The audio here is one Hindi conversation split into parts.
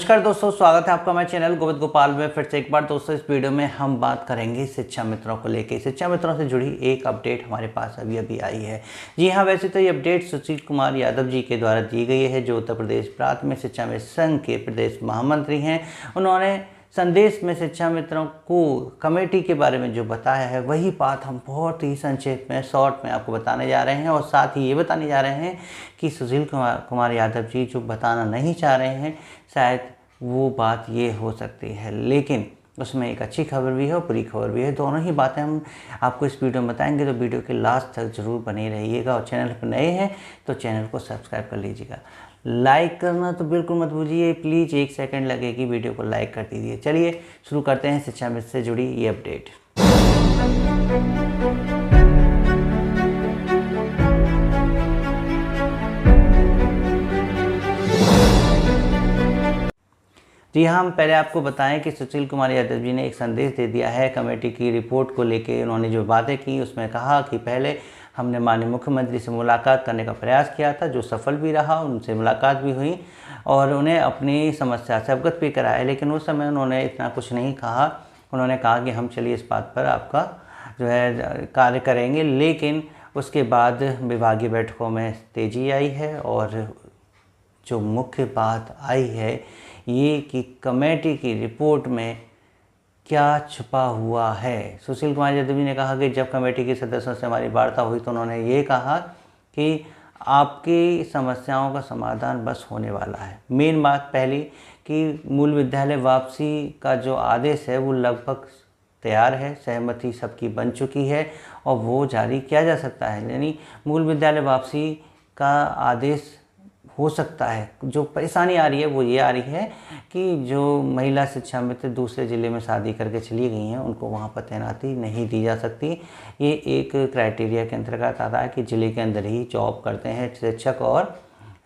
नमस्कार दोस्तों, स्वागत है आपका हमारे चैनल गोविंद गोपाल में। फिर से एक बार दोस्तों इस वीडियो में हम बात करेंगे शिक्षा मित्रों को लेके। शिक्षा मित्रों से जुड़ी एक अपडेट हमारे पास अभी आई है। जी हाँ, वैसे तो ये अपडेट सुशील कुमार यादव जी के द्वारा दी गई है, जो उत्तर प्रदेश प्राथमिक शिक्षा में संघ के प्रदेश महामंत्री हैं। उन्होंने संदेश में शिक्षा मित्रों को कमेटी के बारे में जो बताया है, वही बात हम बहुत ही संक्षेप में शॉर्ट में आपको बताने जा रहे हैं। और साथ ही ये बताने जा रहे हैं कि सुशील कुमार यादव जी जो बताना नहीं चाह रहे हैं, शायद वो बात ये हो सकती है, लेकिन उसमें एक अच्छी खबर भी है और बुरी खबर भी है। दोनों ही बातें हम आपको इस वीडियो में बताएंगे, तो वीडियो के लास्ट तक ज़रूर बने रहिएगा। और चैनल पर नए हैं तो चैनल को सब्सक्राइब कर लीजिएगा। लाइक करना तो बिल्कुल मत भूलिए, प्लीज़ 1 सेकंड लगेगी, वीडियो को लाइक कर दीजिए। चलिए शुरू करते हैं शिक्षा मित्र से जुड़ी ये अपडेट। जी हाँ, हम पहले आपको बताएं कि सुशील कुमार यादव जी ने एक संदेश दे दिया है कमेटी की रिपोर्ट को लेके। उन्होंने जो बातें की उसमें कहा कि पहले हमने माननीय मुख्यमंत्री से मुलाकात करने का प्रयास किया था, जो सफल भी रहा, उनसे मुलाकात भी हुई और उन्हें अपनी समस्या से अवगत भी कराया। लेकिन उस समय उन्होंने इतना कुछ नहीं कहा। उन्होंने कहा कि हम चलिए इस बात पर आपका जो है कार्य करेंगे। लेकिन उसके बाद विभागीय बैठकों में तेज़ी आई है और जो मुख्य बात आई है ये कि कमेटी की रिपोर्ट में क्या छुपा हुआ है। सुशील कुमार यादव जी ने कहा कि जब कमेटी के सदस्यों से हमारी वार्ता हुई तो उन्होंने ये कहा कि आपकी समस्याओं का समाधान बस होने वाला है। मेन बात पहली कि मूल विद्यालय वापसी का जो आदेश है वो लगभग तैयार है, सहमति सबकी बन चुकी है और वो जारी किया जा सकता है। यानी मूल विद्यालय वापसी का आदेश हो सकता है। जो परेशानी आ रही है वो ये आ रही है कि जो महिला शिक्षा मित्र दूसरे ज़िले में शादी करके चली गई हैं, उनको वहाँ पर तैनाती नहीं दी जा सकती। ये एक क्राइटेरिया के अंतर्गत आता है कि ज़िले के अंदर ही जॉब करते हैं शिक्षक और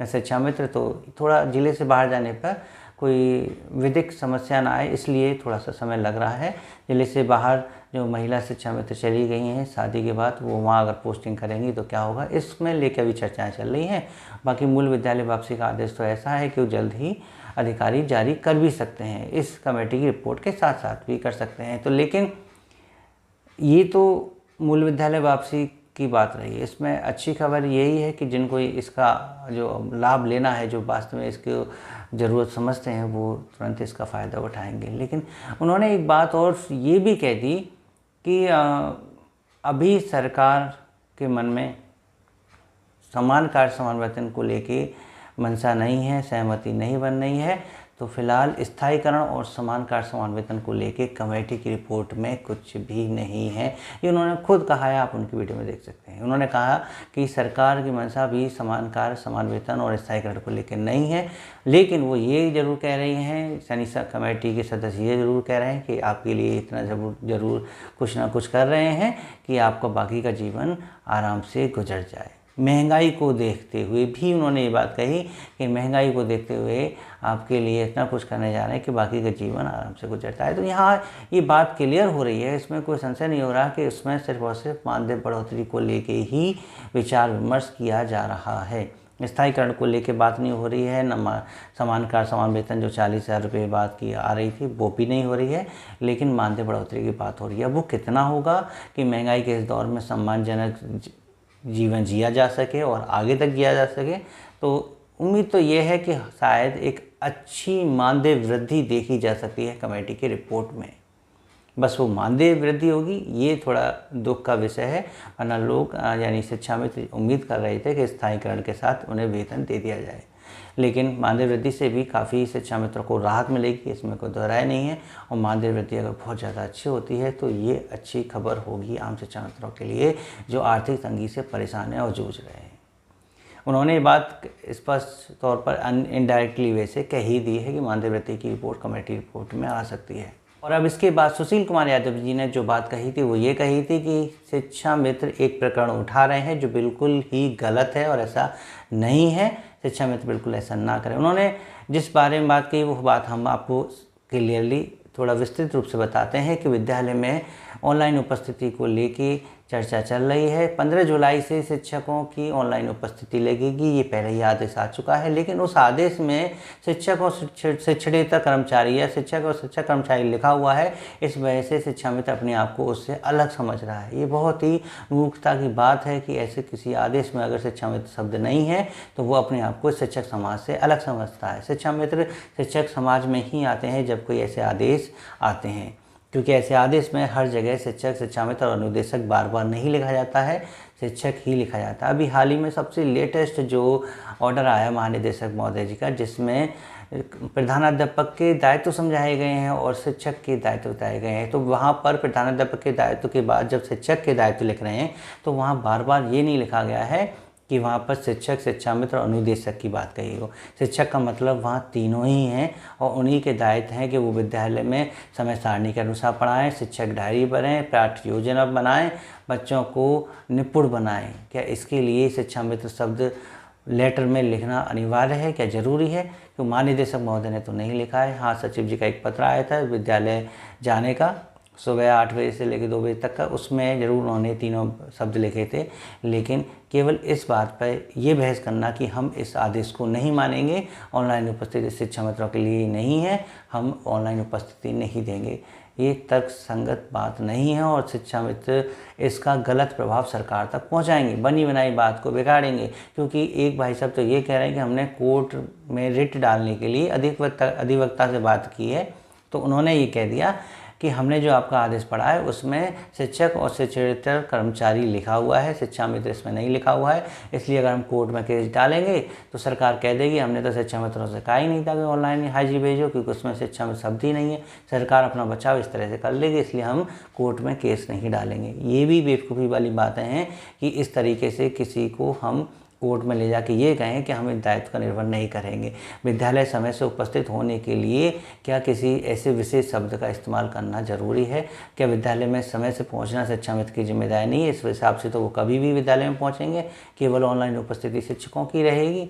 शिक्षा मित्र, तो थोड़ा ज़िले से बाहर जाने पर कोई विधिक समस्या ना आए, इसलिए थोड़ा सा समय लग रहा है। ज़िले से बाहर जो महिला शिक्षा मित्र चली गई हैं शादी के बाद, वो वहाँ अगर पोस्टिंग करेंगी तो क्या होगा, इसमें लेकर भी चर्चाएं चल रही हैं। बाकी मूल विद्यालय वापसी का आदेश तो ऐसा है कि वो जल्द ही अधिकारी जारी कर भी सकते हैं, इस कमेटी की रिपोर्ट के साथ साथ भी कर सकते हैं। तो लेकिन ये तो मूल विद्यालय वापसी की बात रही है। इसमें अच्छी खबर यही है कि जिनको इसका जो लाभ लेना है, जो वास्तव में इसकी ज़रूरत समझते हैं, वो तुरंत इसका फ़ायदा उठाएंगे। लेकिन उन्होंने एक बात और ये भी कह दी कि अभी सरकार के मन में समान कार्य समान वेतन को लेके मंशा नहीं है, सहमति नहीं बन रही है। तो फिलहाल स्थायीकरण और समान कार्य समान वेतन को लेके कमेटी की रिपोर्ट में कुछ भी नहीं है। ये उन्होंने खुद कहा है, आप उनकी वीडियो में देख सकते हैं। उन्होंने कहा कि सरकार की मंशा भी समान कार्य समान वेतन और स्थायीकरण को लेकर नहीं है। लेकिन वो ये ज़रूर कह रही हैं, सनीसा कमेटी के सदस्य ये ज़रूर कह रहे हैं कि आपके लिए इतना ज़रूर कुछ ना कुछ कर रहे हैं कि आपका बाकी का जीवन आराम से गुजर जाए। महंगाई को देखते हुए भी उन्होंने ये बात कही कि महंगाई को देखते हुए आपके लिए इतना कुछ करने जा रहे हैं कि बाकी का जीवन आराम से गुजरता है। तो यहाँ ये बात क्लियर हो रही है, इसमें कोई संशय नहीं हो रहा कि उसमें सिर्फ और सिर्फ मानदेय बढ़ोतरी को लेके ही विचार विमर्श किया जा रहा है। स्थायीकरण को लेके बात नहीं हो रही है, न समान कार्य समान वेतन जो 40,000 रुपये बात की आ रही थी वो भी नहीं हो रही है, लेकिन मानदेय बढ़ोतरी की बात हो रही है। वो कितना होगा कि महंगाई के इस दौर में सम्मानजनक जीवन जिया जा सके और आगे तक जिया जा सके। तो उम्मीद तो ये है कि शायद एक अच्छी मानदेय वृद्धि देखी जा सकती है कमेटी की रिपोर्ट में। बस वो मानदेय वृद्धि होगी, ये थोड़ा दुख का विषय है। वरना लोग यानी शिक्षा मित्र उम्मीद कर रहे थे कि स्थायीकरण के साथ उन्हें वेतन दे दिया जाए। लेकिन मानदेय वृद्धि से भी काफ़ी शिक्षा मित्रों को राहत मिलेगी, इसमें कोई दोहराय नहीं है। और मानदेय वृद्धि अगर बहुत ज़्यादा अच्छी होती है तो ये अच्छी खबर होगी आम शिक्षा मित्रों के लिए, जो आर्थिक तंगी से परेशान हैं और जूझ रहे हैं। उन्होंने ये बात स्पष्ट तौर पर इनडायरेक्टली वैसे कह ही दी है कि मानदेय वृद्धि की रिपोर्ट कमेटी रिपोर्ट में आ सकती है। और अब इसके बाद सुशील कुमार यादव जी ने जो बात कही थी वो ये कही थी कि शिक्षा मित्र एक प्रकरण उठा रहे हैं जो बिल्कुल ही गलत है और ऐसा नहीं है। शिक्षा मित्र बिल्कुल ऐसा ना करें। उन्होंने जिस बारे में बात कही वो बात हम आपको क्लियरली थोड़ा विस्तृत रूप से बताते हैं कि विद्यालय में ऑनलाइन उपस्थिति को लेके चर्चा चल रही है। 15 जुलाई से शिक्षकों की ऑनलाइन उपस्थिति लगेगी, ये पहले ही आदेश आ चुका है, लेकिन उस आदेश में शिक्षक और शिक्षणेतर कर्मचारी या शिक्षक और शिक्षक कर्मचारी लिखा हुआ है। इस वजह से शिक्षा मित्र अपने आप को उससे अलग समझ रहा है। ये बहुत ही मूर्खता की बात है कि ऐसे किसी आदेश में अगर शिक्षा मित्र शब्द नहीं है तो वो अपने आप को शिक्षक समाज से अलग समझता है। शिक्षा मित्र शिक्षक समाज में ही आते हैं जब कोई ऐसे आदेश आते हैं, क्योंकि ऐसे आदेश में हर जगह शिक्षक, शिक्षा मित्र और अनुदेशक बार बार नहीं लिखा जाता है, शिक्षक ही लिखा जाता है। अभी हाल ही में सबसे लेटेस्ट जो ऑर्डर आया महानिदेशक महोदय जी का, जिसमें प्रधानाध्यापक के दायित्व समझाए गए हैं और शिक्षक के दायित्व बताए गए हैं, तो वहाँ पर प्रधानाध्यापक के दायित्व के बाद जब शिक्षक के दायित्व लिख रहे हैं तो वहाँ बार बार ये नहीं लिखा गया है कि वहाँ पर शिक्षक, शिक्षा मित्र और अनुदेशक की बात कही हो। शिक्षक का मतलब वहाँ तीनों ही हैं और उन्हीं के दायित्व हैं कि वो विद्यालय में समय सारणी के अनुसार पढ़ाएं, शिक्षक डायरी भरें, पाठ्य योजना बनाएं, बच्चों को निपुण बनाएं। क्या इसके लिए शिक्षा मित्र शब्द लेटर में लिखना अनिवार्य है, क्या ज़रूरी है? तो महानिदेशक महोदय ने तो नहीं लिखा है। हाँ, सचिव जी का एक पत्र आया था विद्यालय जाने का, सुबह 8 बजे से लेकर 2 बजे तक का, उसमें ज़रूर उन्होंने तीनों शब्द लिखे थे, लेकिन केवल इस बात पर यह बहस करना कि हम इस आदेश को नहीं मानेंगे, ऑनलाइन उपस्थिति शिक्षा मित्रों के लिए नहीं है, हम ऑनलाइन उपस्थिति नहीं देंगे, ये तर्क संगत बात नहीं है और शिक्षा मित्र इसका गलत प्रभाव सरकार तक पहुंचाएंगे, बनी बनाई बात को बिगाड़ेंगे। क्योंकि एक भाई साहब तो ये कह रहे हैं कि हमने कोर्ट में रिट डालने के लिए अधिवक्ता से बात की है, तो उन्होंने ये कह दिया कि हमने जो आपका आदेश पढ़ा है उसमें शिक्षक और शिक्षणेतर कर्मचारी लिखा हुआ है, शिक्षा मित्र इसमें नहीं लिखा हुआ है, इसलिए अगर हम कोर्ट में केस डालेंगे तो सरकार कह देगी हमने तो शिक्षा मित्रों से कहा ही नहीं था कि ऑनलाइन हाजिरी भेजो, क्योंकि उसमें शिक्षा में शब्द ही नहीं है। सरकार अपना बचाव इस तरह से कर लेगी, इसलिए हम कोर्ट में केस नहीं डालेंगे। ये भी बेवकूफ़ी वाली बातें हैं कि इस तरीके से किसी को हम कोर्ट में ले जाके ये कहें कि हम इस दायित्व का निर्वहन नहीं करेंगे। विद्यालय समय से उपस्थित होने के लिए क्या किसी ऐसे विशेष शब्द का इस्तेमाल करना ज़रूरी है? क्या विद्यालय में समय से पहुंचना शिक्षा मित्र की जिम्मेदारी नहीं है? इस हिसाब से तो वो कभी भी विद्यालय में पहुंचेंगे, केवल ऑनलाइन उपस्थिति शिक्षकों की रहेगी।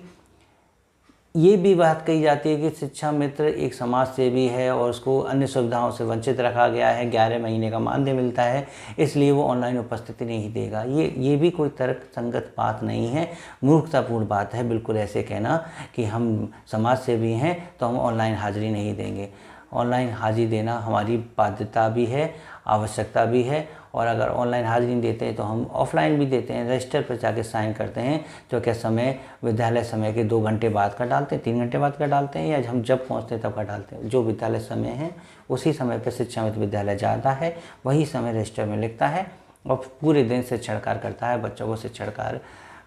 ये भी बात कही जाती है कि शिक्षा मित्र एक समाज सेवी है और उसको अन्य सुविधाओं से वंचित रखा गया है, 11 महीने का मानदेय मिलता है, इसलिए वो ऑनलाइन उपस्थिति नहीं देगा। ये भी कोई तर्क संगत बात नहीं है, मूर्खतापूर्ण बात है बिल्कुल ऐसे कहना कि हम समाज सेवी हैं तो हम ऑनलाइन हाजिरी नहीं देंगे। ऑनलाइन हाजिरी देना हमारी बाध्यता भी है, आवश्यकता भी है, और अगर ऑनलाइन हाजिरी देते हैं तो हम ऑफलाइन भी देते हैं, रजिस्टर पर जाके साइन करते हैं। तो क्या समय विद्यालय समय के 2 घंटे बाद का डालते हैं, 3 घंटे बाद का डालते हैं, या हम जब पहुंचते हैं तब का डालते हैं? जो विद्यालय समय है उसी समय पर शिक्षा मित्र विद्यालय जाता है, वही समय रजिस्टर में लिखता है और पूरे दिन शिक्षण कार्य करता है,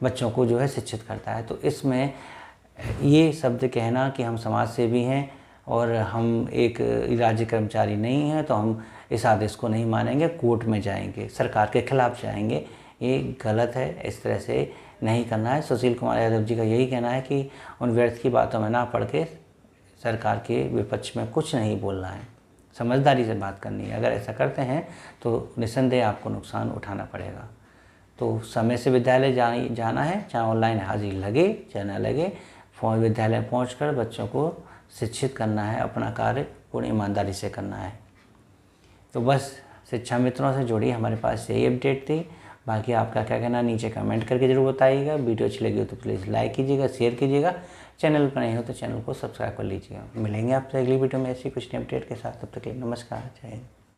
बच्चों को जो है शिक्षित करता है। तो इसमें ये शब्द कहना कि हम समाज सेवी हैं और हम एक राज्य कर्मचारी नहीं हैं तो हम इस आदेश को नहीं मानेंगे, कोर्ट में जाएंगे, सरकार के खिलाफ जाएंगे, ये गलत है। इस तरह से नहीं करना है। सुशील कुमार यादव जी का यही कहना है कि उन व्यर्थ की बातों में ना पड़ के सरकार के विपक्ष में कुछ नहीं बोलना है, समझदारी से बात करनी है। अगर ऐसा करते हैं तो निस्संदेह आपको नुकसान उठाना पड़ेगा। तो समय से विद्यालय जाना है, चाहे ऑनलाइन हाजिरी लगे चाहे ना लगे, विद्यालय पहुँचकर बच्चों को शिक्षित करना है, अपना कार्य पूरी ईमानदारी से करना है। तो बस शिक्षा मित्रों से जुड़ी हमारे पास यही अपडेट थी। बाकी आपका क्या कहना नीचे कमेंट करके ज़रूर बताइएगा। वीडियो अच्छी लगी हो तो प्लीज़ लाइक कीजिएगा, शेयर कीजिएगा, चैनल पर नहीं हो तो चैनल को सब्सक्राइब कर लीजिएगा। मिलेंगे आपसे अगली वीडियो में ऐसी कुछ अपडेट के साथ। तब तक के लिए नमस्कार, जय हिंद।